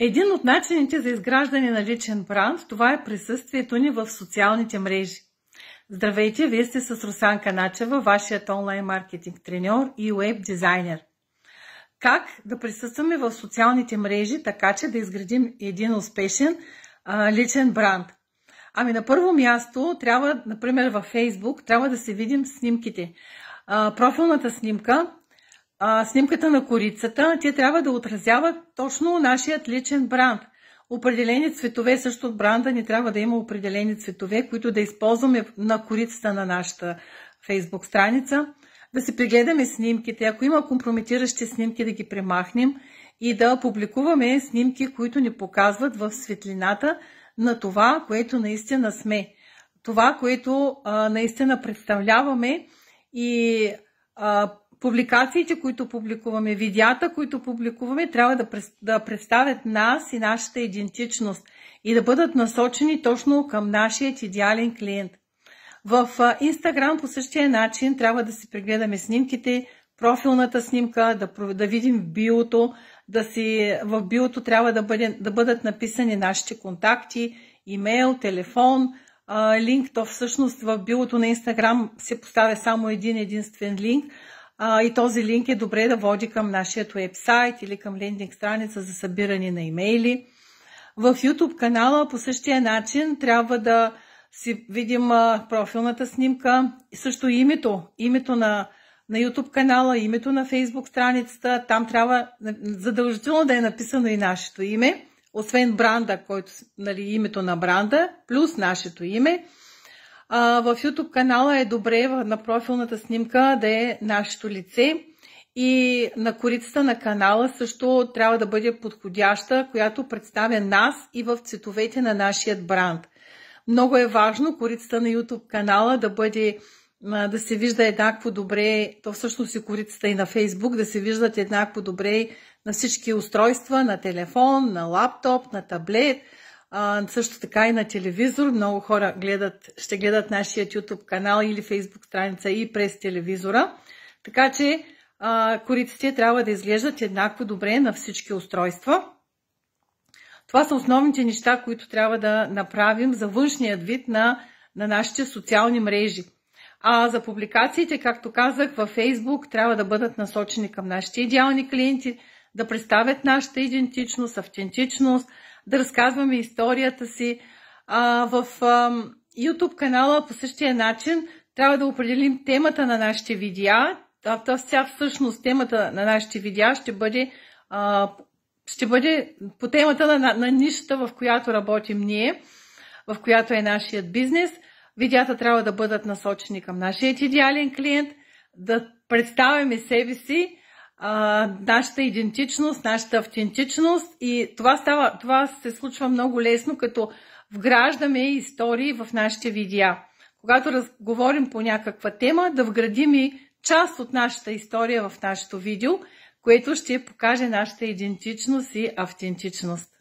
Един от начините за изграждане на личен бранд, това е присъствието ни в социалните мрежи. Здравейте, вие сте с Русанка Начева, вашият онлайн маркетинг треньор и уеб дизайнер. Как да присъстваме в социалните мрежи, така че да изградим един успешен личен бранд? Ами на първо място трябва, например във Facebook, трябва да се видим снимките. Профилната снимка, снимката на корицата, те трябва да отразяват точно нашият личен бранд. Определени цветове, също от бранда ни трябва да има определени цветове, които да използваме на корицата на нашата Facebook страница, да си прегледаме снимките, ако има компрометиращи снимки да ги премахнем и да публикуваме снимки, които ни показват в светлината на това, което наистина сме, това, което наистина представляваме и публикациите, които публикуваме, видеята, които публикуваме, трябва да представят нас и нашата идентичност и да бъдат насочени точно към нашия идеален клиент. В Instagram по същия начин трябва да си прегледаме снимките, профилната снимка, да видим биото, в биото трябва да бъдат написани нашите контакти, имейл, телефон, линк. То всъщност в биото на Instagram се поставя само единствен линк, и този линк е добре да води към нашия уебсайт или към лендинг страница за събиране на имейли. В YouTube канала по същия начин трябва да си видим профилната снимка, също името на YouTube канала, името на Facebook страницата. Там трябва задължително да е написано и нашето име, освен бранда, който, името на бранда, плюс нашето име. В YouTube канала е добре на профилната снимка да е нашето лице и на корицата на канала също трябва да бъде подходяща, която представя нас и в цветовете на нашия бранд. Много е важно корицата на YouTube канала да се вижда еднакво добре, то всъщност и корицата и на Facebook, да се виждат еднакво добре на всички устройства, на телефон, на лаптоп, на таблет, също така и на телевизор. Много хора ще гледат нашия YouTube канал или Facebook страница и през телевизора. Така че кориците трябва да изглеждат еднакво добре на всички устройства. Това са основните неща, които трябва да направим за външният вид на нашите социални мрежи. За публикациите, както казах, във Facebook трябва да бъдат насочени към нашите идеални клиенти, да представят нашата идентичност, автентичност, да разказваме историята си. В YouTube канала по същия начин трябва да определим темата на нашите видеа. Всъщност темата на нашите видеа ще бъде по темата на нишата, в която работим ние, в която е нашият бизнес. Видеята трябва да бъдат насочени към нашия идеален клиент, да представяме себе си, нашата идентичност, нашата автентичност, и това се случва много лесно, като вграждаме истории в нашите видеа. Когато говорим по някаква тема, да вградим и част от нашата история в нашето видео, което ще покаже нашата идентичност и автентичност.